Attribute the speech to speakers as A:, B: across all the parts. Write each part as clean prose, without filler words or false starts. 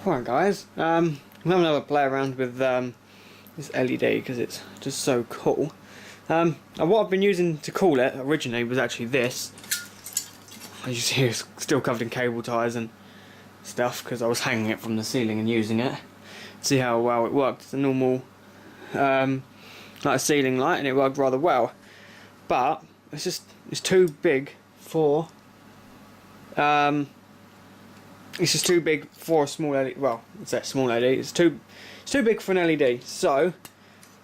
A: Alright guys, I'm having another play around with this LED because it's just so cool. And what I've been using to cool it originally was actually this. As you see, it's still covered in cable ties and stuff because I was hanging it from the ceiling and using it. See how well it worked. It's a normal like a ceiling light, and it worked rather well. But it's too big for it's just too big for a small LED. Well, it's a small LED. It's too big for an LED. So I'm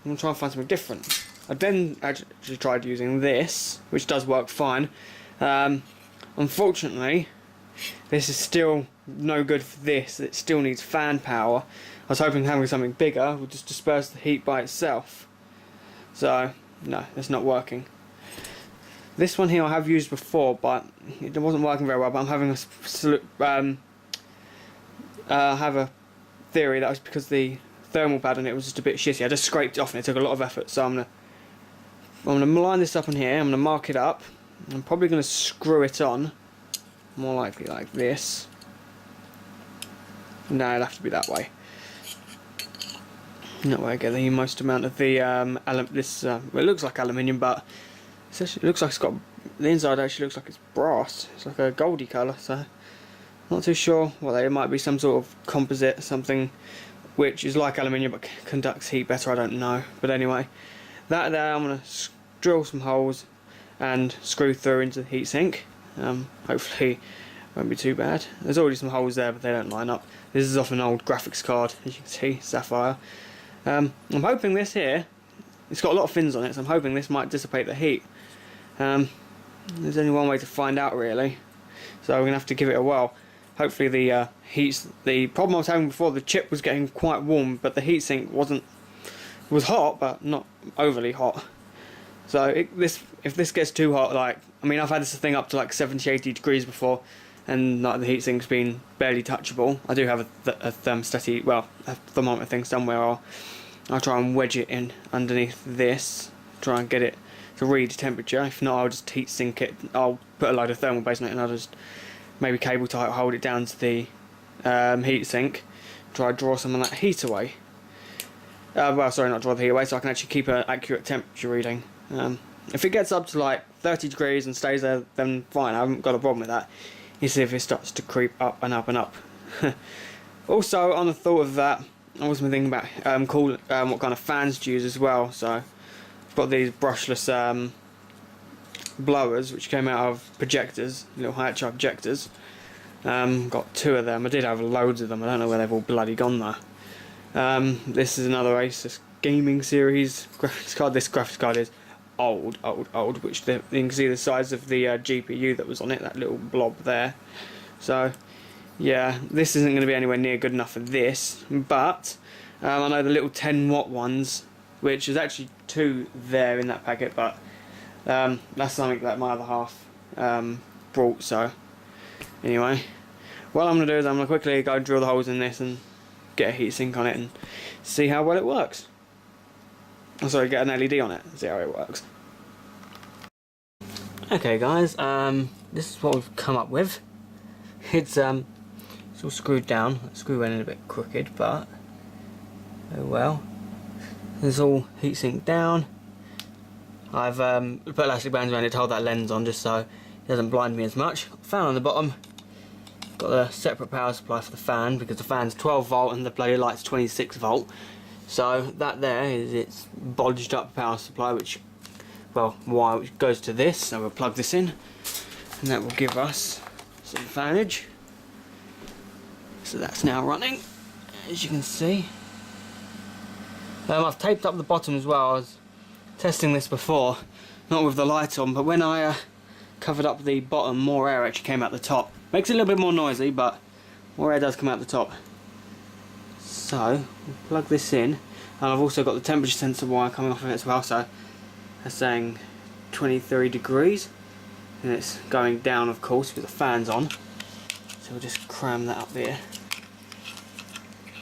A: gonna try and find something different. I then actually tried using this, which does work fine. Unfortunately, this is still no good for this. It still needs fan power. I was hoping having something bigger would just disperse the heat by itself. So no, it's not working. This one here I have used before, but it wasn't working very well. But I'm having I have a theory that was because the thermal pad on it was just a bit shitty. I just scraped it off and it took a lot of effort. So I'm gonna line this up in here. I'm gonna mark it up. I'm probably gonna screw it on, more likely like this. No, it'll have to be that way. That way I get the most amount of the well, it looks like aluminium, but it looks like it's got, the inside actually looks like it's brass. It's like a goldy colour, so not too sure what they, it might be some sort of composite, something which is like aluminium but conducts heat better, I don't know. But anyway, that there, I'm going to drill some holes and screw through into the heatsink. Hopefully it won't be too bad. There's already some holes there, but they don't line up. This is off an old graphics card, as you can see, Sapphire. I'm hoping this here, it's got a lot of fins on it, so I'm hoping this might dissipate the heat. There's only one way to find out really, so we're going to have to give it a whirl. Hopefully the problem I was having before, the chip was getting quite warm, but the heatsink was hot, but not overly hot. So if this gets too hot, like, I mean, I've had this thing up to like 70-80 degrees before, and like the heatsink's been barely touchable. I do have a thermostat, well, a thermometer thing somewhere. I'll try and wedge it in underneath this, try and get it to read temperature. If not, I'll just heat sink it. I'll put a load of thermal base on it, and I'll just maybe cable tie it, hold it down to the heat sink, try to draw some of that heat away. Well, sorry, not draw the heat away, so I can actually keep an accurate temperature reading. If it gets up to like 30 degrees and stays there, then fine, I haven't got a problem with that. You see if it starts to creep up and up and up. Also, on the thought of that, I was thinking about what kind of fans to use as well. So I've got these brushless blowers which came out of projectors, little high charge projectors. Got two of them. I did have loads of them. I don't know where they've all bloody gone though. This is another Asus gaming series graphics card. This graphics card is old, which you can see the size of the GPU that was on it, that little blob there. So yeah, this isn't going to be anywhere near good enough for this, but I know the little 10-watt ones, which is actually two there in that packet, but that's something that my other half brought. So anyway, what I'm going to do is I'm going to quickly go drill the holes in this and get a heatsink on it and see how well it works. Oh, sorry, get an LED on it and see how it works. Okay guys, this is what we've come up with. It's all screwed down. The screw went in a bit crooked, but oh well. It's all heatsink down. I've put elastic bands around it to hold that lens on just so it doesn't blind me as much. Fan on the bottom. Got a separate power supply for the fan because the fan's 12 volt and the bloody light's 26 volt. So that there is its bodged up power supply, which, well, wire which goes to this. So we'll plug this in, and that will give us some fanage. So that's now running, as you can see. I've taped up the bottom as well. I was testing this before, not with the light on, but when I covered up the bottom, more air actually came out the top. Makes it a little bit more noisy, but more air does come out the top. So we'll plug this in, and I've also got the temperature sensor wire coming off of it as well. So that's saying 23 degrees, and it's going down, of course, with the fans on. So we'll just cram that up there.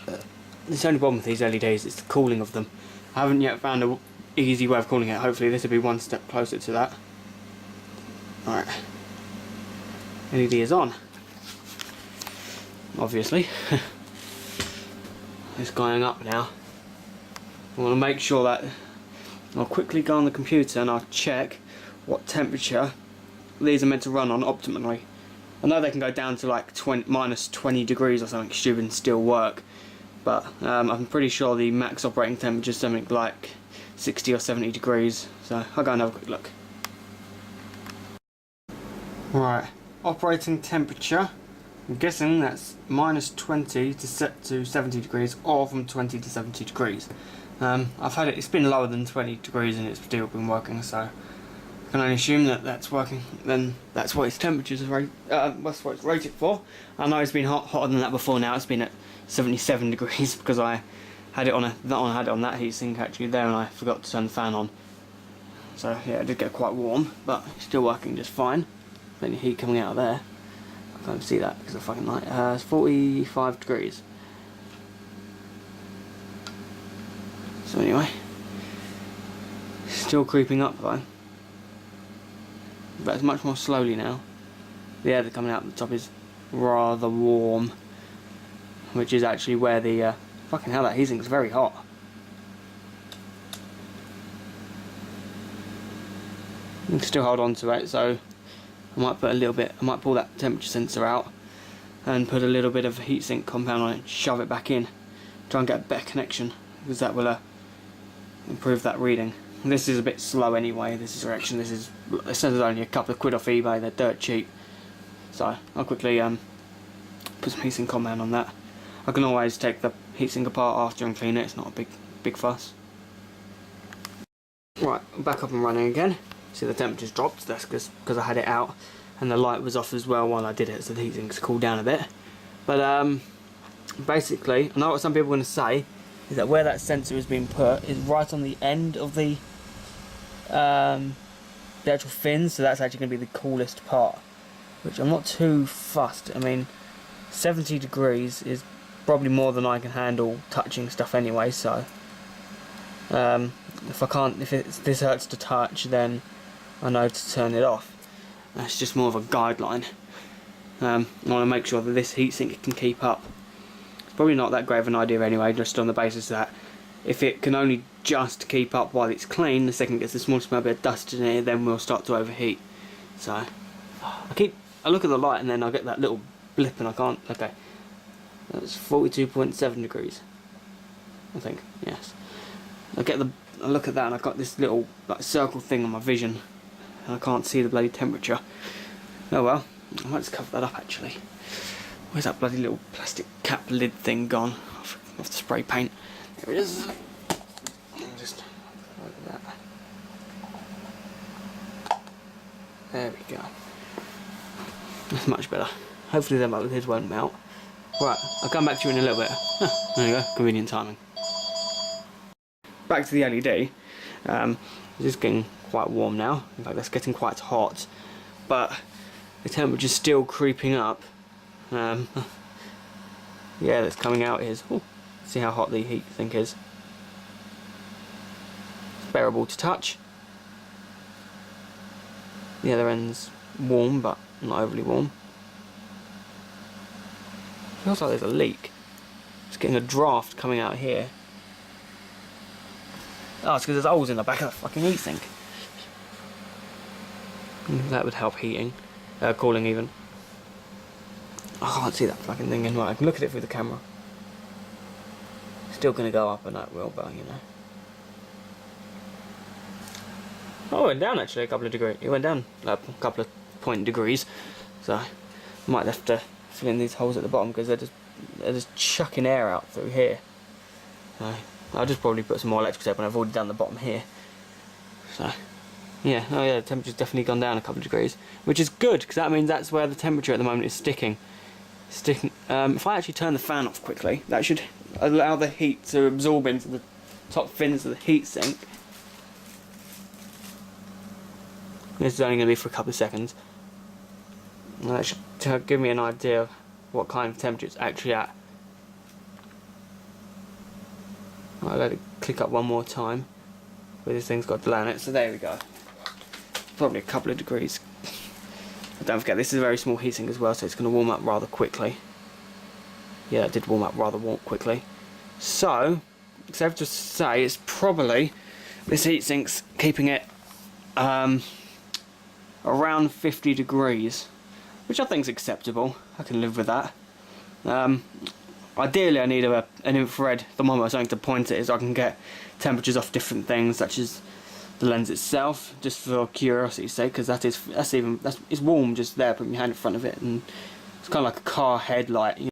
A: The only problem with these LEDs is the cooling of them. I haven't yet found an easy way of cooling it. Hopefully this will be one step closer to that. Alright, LED is on, obviously. It's going up now. I want to make sure that I'll quickly go on the computer and I'll check what temperature these are meant to run on optimally. I know they can go down to like minus 20 degrees or something stupid and still work, but I'm pretty sure the max operating temperature is something like 60 or 70 degrees, so I'll go and have a quick look. Right, operating temperature, I'm guessing that's minus 20 to 70 degrees, or from 20 to 70 degrees. I've had it's been lower than 20 degrees and it's still been working, so I can only assume that that's working. Then that's what its temperatures are that's what it's rated for. I know it's been hotter than that before. Now it's been at 77 degrees because I had it on that heatsink actually there, and I forgot to turn the fan on. So yeah, it did get quite warm, but it's still working just fine. Plenty of heat coming out of there. I can't see that because of the fucking light. It's 45 degrees. So anyway, still creeping up though, but it's much more slowly now. The air that's coming out the top is rather warm, which is actually where the fucking hell, that heatsink's very hot. You can still hold on to it, so I might put a little bit. I might pull that temperature sensor out and put a little bit of heatsink compound on it, and shove it back in, try and get a better connection, because that will improve that reading. And this is a bit slow anyway. This direction. It says it's only a couple of quid off eBay. They're dirt cheap. So I'll quickly put some heatsink compound on that. I can always take the heatsink apart after and clean it. It's not a big fuss. Right, I'm back up and running again. See, the temperature's dropped. That's because I had it out and the light was off as well while I did it, so the heatsink's cooled down a bit. But basically, I know what some people are going to say is that where that sensor has been put is right on the end of the actual fins, so that's actually going to be the coolest part, which I'm not too fussed. I mean, 70 degrees is probably more than I can handle touching stuff anyway, so if this hurts to touch, then I know to turn it off. That's just more of a guideline. I want to make sure that this heatsink can keep up. It's probably not that great of an idea anyway, just on the basis that if it can only just keep up while it's clean, the second it gets the smallest amount of dust in it, then we'll start to overheat. So I look at the light and then I get that little blip and I can't. Okay, that's 42.7 degrees, I think. Yes. I look at that and I've got this little like circle thing on my vision, and I can't see the bloody temperature. Oh well, I might just cover that up actually. Where's that bloody little plastic cap lid thing gone? Off the spray paint. There it is. Just like that. There we go. That's much better. Hopefully the lid won't melt. Right, I'll come back to you in a little bit. There you go, convenient timing. Back to the LED. It's just getting quite warm now. In fact, it's getting quite hot, but the temperature's still creeping up. Yeah, that's coming out is. Ooh, see how hot the heatsink is. It's bearable to touch. The other end's warm, but not overly warm. Feels like there's a leak. It's getting a draft coming out here. Oh, it's because there's holes in the back of the fucking heatsink. That would help heating, cooling even. Oh, I can't see that fucking thing in. Right, I can look at it through the camera. Still gonna go up, and that will, but you know. Oh, it went down actually a couple of degrees. It went down a couple of degrees. So I might have to fill in these holes at the bottom because they're just chucking air out through here. So I'll just probably put some more electrical tape, and I've already done the bottom here. So yeah, oh yeah, the temperature's definitely gone down a couple of degrees, which is good because that means that's where the temperature at the moment is sticking. If I actually turn the fan off quickly, that should allow the heat to absorb into the top fins of the heatsink. This is only going to be for a couple of seconds. And that should give me an idea of what kind of temperature it's actually at. I'll let it click up one more time. But this thing's got delay on it, so there we go. Probably a couple of degrees. But don't forget, this is a very small heatsink as well, so it's going to warm up rather quickly. Yeah, it did warm up rather quickly. So, safe to say it's probably this heatsink's keeping it around 50 degrees, which I think is acceptable. I can live with that. Ideally, I need an infrared thermometer, something to point it, so I can get temperatures off different things, such as the lens itself, just for curiosity's sake, because it's warm just there. Putting your hand in front of it, and it's kind of like a car headlight.